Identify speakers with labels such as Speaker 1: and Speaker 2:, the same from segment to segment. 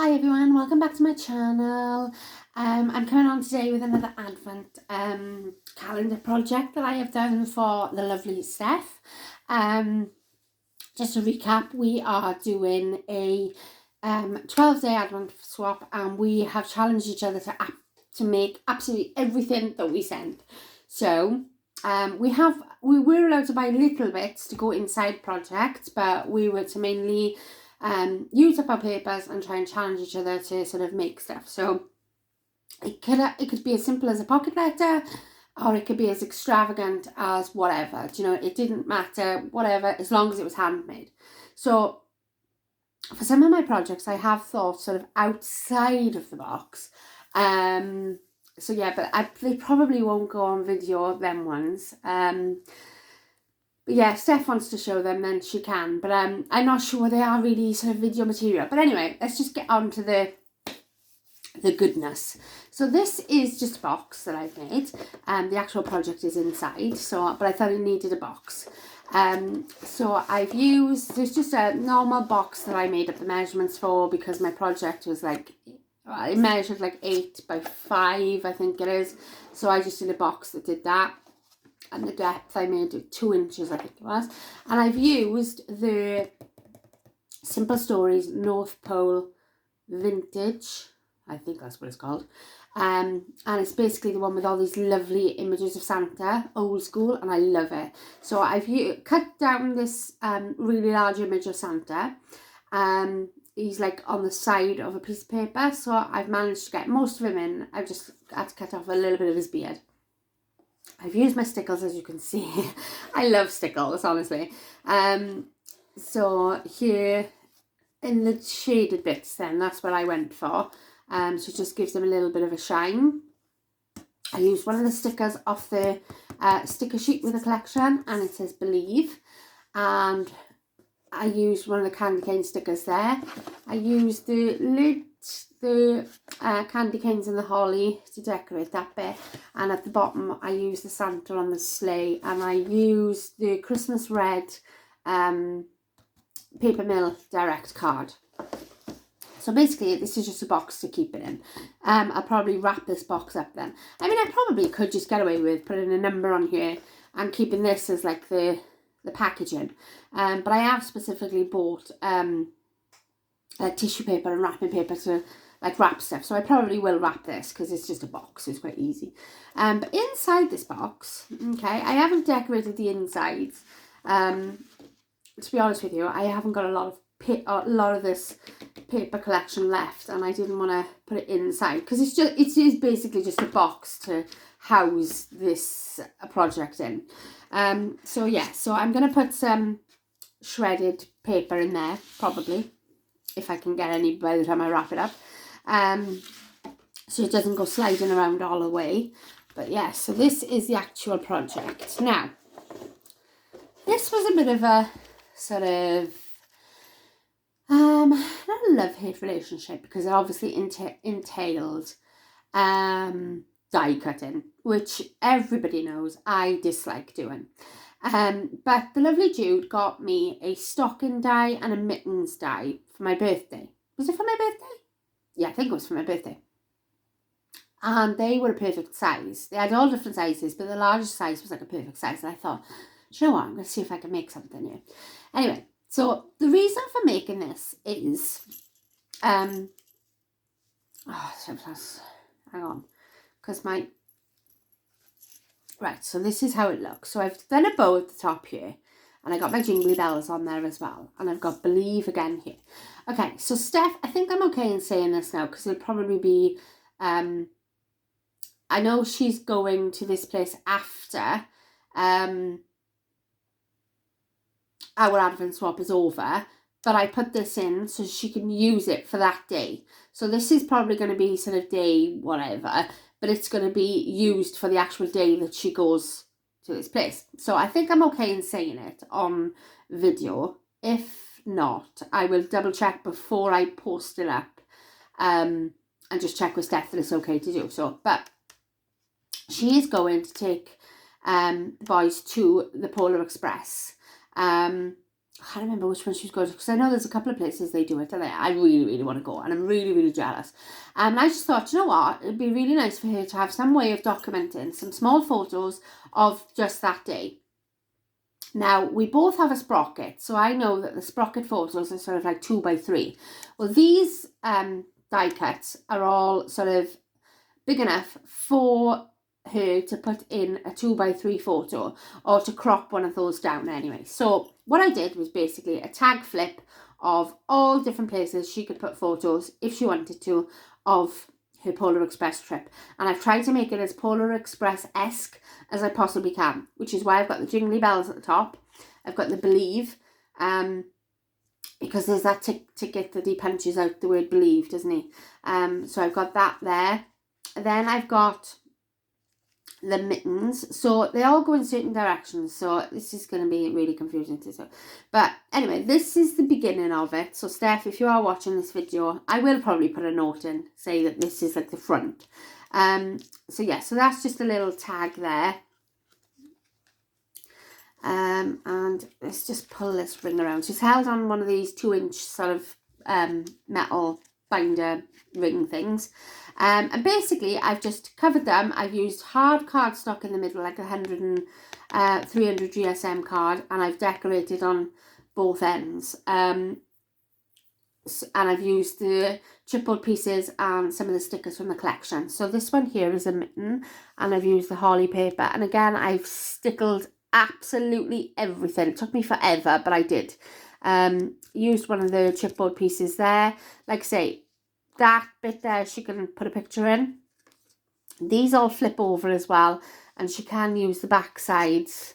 Speaker 1: Hi everyone, welcome back to my channel. I'm coming on today with another Advent calendar project that I have done for the lovely Steph. Just to recap, we are doing a 12-day Advent swap, and we have challenged each other to make absolutely everything that we send. So we were allowed to buy little bits to go inside projects, but we were to mainly use up our papers and try and challenge each other to sort of make stuff. So it could be as simple as a pocket letter, or it could be as extravagant as whatever. You know, it didn't matter, whatever, as long as it was handmade. So for some of my projects, I have thought sort of outside of the box. So yeah, but they probably won't go on video, them ones. But yeah, Steph wants to show them, then she can. But I'm not sure they are really sort of video material. But anyway, let's just get on to the goodness. So this is just a box that I've made. The actual project is inside. But I thought it needed a box. So I've used, there's just a normal box that I made up the measurements for, because my project was like, I measured like 8 by 5, I think it is. So I just did a box that did that. And the depth I made it 2 inches, I think it was. And I've used the Simple Stories North Pole Vintage, I think that's what it's called. And it's basically the one with all these lovely images of Santa, old school, and I love it. So I've cut down this really large image of Santa. He's like on the side of a piece of paper, so I've managed to get most of him in. I've just had to cut off a little bit of his beard. I've used my stickles, as you can see. I love stickles, honestly. So here in the shaded bits, then that's what I went for. So it just gives them a little bit of a shine. I used one of the stickers off the sticker sheet with the collection, and it says Believe. And I used one of the candy cane stickers there. I used the lid, the candy canes and the holly to decorate that bit, and at the bottom I used the Santa on the sleigh, and I used the Christmas red paper mill direct card. So basically this is just a box to keep it in. I'll probably wrap this box up then. I mean, I probably could just get away with putting a number on here and keeping this as like the packaging, but I have specifically bought tissue paper and wrapping paper to like wrap stuff, so I probably will wrap this because it's just a box, so it's quite easy. But inside this box, okay, I haven't decorated the insides. To be honest with you, I haven't got a lot of this paper collection left, and I didn't want to put it inside because it is basically just a box to house this project in. So yeah, so I'm gonna put some shredded paper in there, probably, if I can get any by the time I wrap it up, so it doesn't go sliding around all the way. But yeah, so this is the actual project. Now, this was a bit of a sort of not a love-hate relationship, because it obviously entailed die cutting, which everybody knows I dislike doing. But the lovely Jude got me a stocking die and a mittens die for my birthday. Was it for my birthday? Yeah, I think it was for my birthday. And they were a perfect size. They had all different sizes, but the largest size was like a perfect size. And I thought, you know what, I'm going to see if I can make something here. Anyway, so the reason for making this is, hang on, because right, so this is how it looks. So I've done a bow at the top here, and I got my jingly bells on there as well, and I've got Believe again here. Okay, so Steph, I think I'm okay in saying this now, because it'll probably be, I know she's going to this place after our Advent swap is over, but I put this in so she can use it for that day. So this is probably going to be sort of day whatever, but it's going to be used for the actual day that she goes to this place. So I think I'm okay in saying it on video. If not, I will double check before I post it up, and just check with Steph that it's okay to do so. But she is going to take the boys to the Polar Express I can't remember which one she's going to, because I know there's a couple of places they do it, and I really, really want to go, and I'm really, really jealous. And I just thought, you know what, it'd be really nice for her to have some way of documenting some small photos of just that day. Now, we both have a sprocket, so I know that the sprocket photos are sort of like 2x3. Well, these die cuts are all sort of big enough for her to put in a 2x3 photo, or to crop one of those down anyway. So what I did was basically a tag flip of all different places she could put photos, if she wanted to, of her Polar Express trip. And I've tried to make it as Polar Express-esque as I possibly can, which is why I've got the jingly bells at the top. I've got the believe, because there's that ticket that he punches out the word believe, doesn't he? So I've got that there. Then I've got the mittens, so they all go in certain directions, so this is going to be really confusing to see. But anyway, this is the beginning of it. So Steph, if you are watching this video, I will probably put a note in, say that this is like the front. So yeah, so that's just a little tag there. And let's just pull this ring around. She's held on one of these 2-inch sort of metal binder ring things. And basically I've just covered them. I've used hard cardstock in the middle, like 300 GSM card, and I've decorated on both ends. And I've used the chipboard pieces and some of the stickers from the collection. So this one here is a mitten, and I've used the holly paper, and again I've stickled absolutely everything. It took me forever, but I did. Used one of the chipboard pieces there. Like I say, that bit there she can put a picture in. These all flip over as well, and she can use the back sides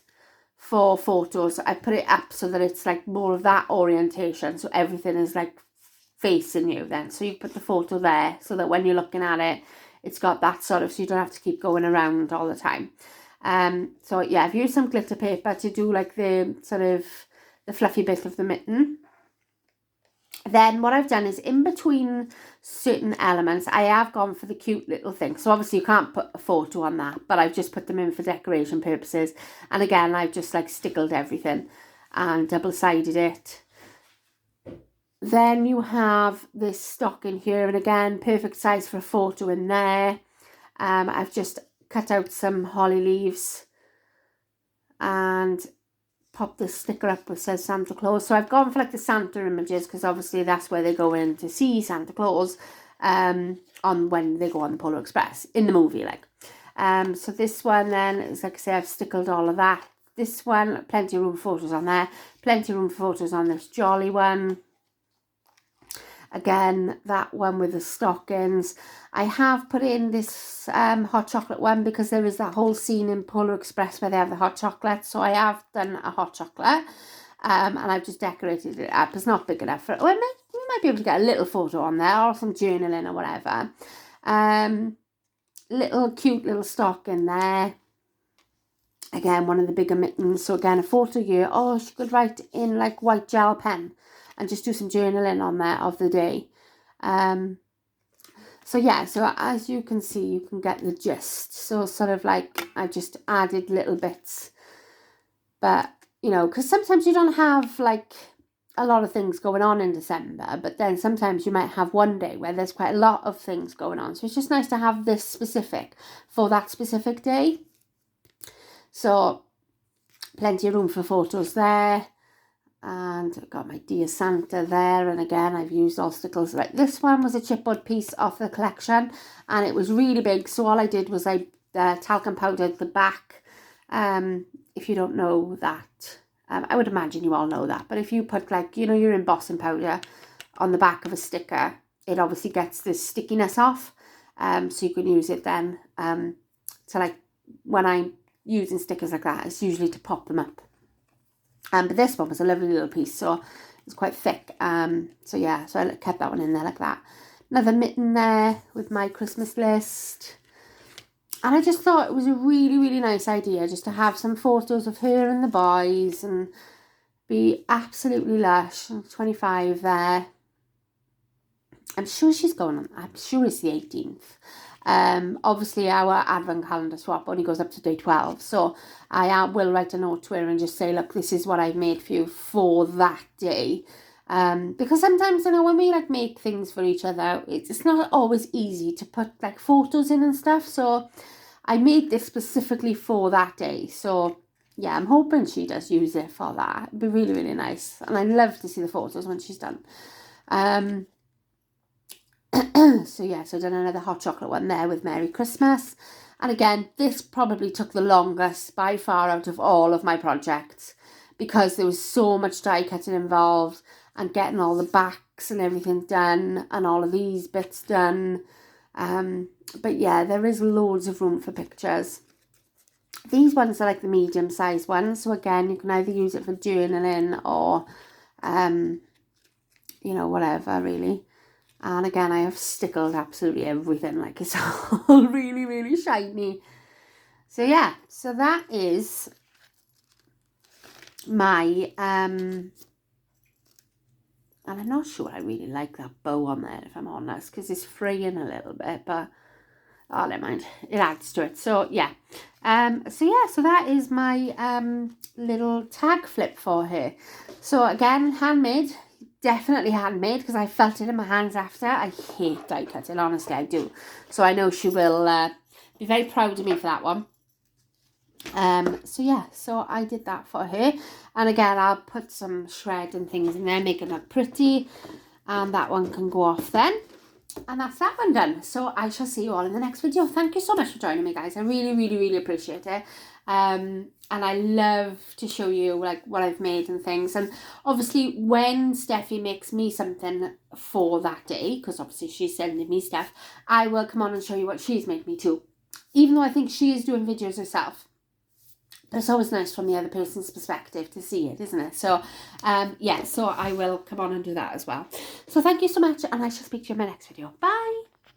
Speaker 1: for photos. I put it up so that it's like more of that orientation, so everything is like facing you then. So you put the photo there so that when you're looking at it, it's got that sort of, so you don't have to keep going around all the time. So yeah, I've used some glitter paper to do like the sort of the fluffy bit of the mitten. Then what I've done is, in between certain elements, I have gone for the cute little thing. So obviously you can't put a photo on that, but I've just put them in for decoration purposes. And again, I've just like stickled everything and double-sided it. Then you have this stocking here, and again, perfect size for a photo in there. I've just cut out some holly leaves and pop the sticker up which says Santa Claus. So I've gone for like the Santa images, because obviously that's where they go in to see Santa Claus on when they go on the Polar Express in the movie, like. So this one then is, like I say, I've stickled all of that. This one, plenty of room for photos on there, plenty of room for photos on this jolly one. Again, that one with the stockings. I have put in this hot chocolate one, because there is that whole scene in Polar Express where they have the hot chocolate. So I have done a hot chocolate, and I've just decorated it up. It's not big enough for it. Well, you might be able to get a little photo on there, or some journaling or whatever. Little cute little stocking there. Again, one of the bigger mittens. So again, a photo here. Oh, she could write in like white gel pen and just do some journaling on there of the day. So yeah, so as you can see, you can get the gist. So sort of like, I just added little bits. But, you know, because sometimes you don't have like a lot of things going on in December, but then sometimes you might have one day where there's quite a lot of things going on. So it's just nice to have this specific for that specific day. So plenty of room for photos there. And I've got my Dear Santa there, and again I've used all stickers. Like this one was a chipboard piece off the collection, and it was really big, so all I did was I talcum powdered the back. If you don't know that, I would imagine you all know that, but if you put like, you know, your embossing powder on the back of a sticker, it obviously gets the stickiness off, so you can use it then. So like when I'm using stickers like that, it's usually to pop them up. But this one was a lovely little piece, so it's quite thick. So yeah, so I kept that one in there like that. Another mitten there with my Christmas list. And I just thought it was a really, really nice idea just to have some photos of her and the boys and be absolutely lush. 25 there. I'm sure she's going on, I'm sure it's the 18th. Obviously our advent calendar swap only goes up to day 12, so I will write a note to her and just say, look, this is what I've made for you for that day. Because sometimes, you know, when we like make things for each other, it's not always easy to put like photos in and stuff, so I made this specifically for that day. So yeah, I'm hoping she does use it for that. It'd be really, really nice, and I'd love to see the photos when she's done. So yeah, so I done another hot chocolate one there with Merry Christmas. And again, this probably took the longest by far out of all of my projects, because there was so much die cutting involved and getting all the backs and everything done and all of these bits done. But yeah, there is loads of room for pictures. These ones are like the medium sized ones, so again, you can either use it for journaling or you know, whatever really. And again, I have stickled absolutely everything, like it's all really, really shiny. So yeah, so that is my, and I'm not sure I really like that bow on there, if I'm honest, because it's fraying a little bit, but oh, never mind, it adds to it. So yeah, so that is my little tag flip for her. So again, handmade. Definitely handmade, because I felt it in my hands after. I hate die cutting, honestly, I do. So I know she will be very proud of me for that one. So yeah, so I did that for her. And again, I'll put some shred and things in there, make it look pretty. And that one can go off then. And that's that one done. So I shall see you all in the next video. Thank you so much for joining me, guys. I really, really, really appreciate it. And I love to show you like what I've made and things. And obviously when Steffi makes me something for that day, because obviously she's sending me stuff, I will come on and show you what she's made me too. Even though I think she is doing videos herself. But it's always nice from the other person's perspective to see it, isn't it? So, yeah, so I will come on and do that as well. So thank you so much, and I shall speak to you in my next video. Bye!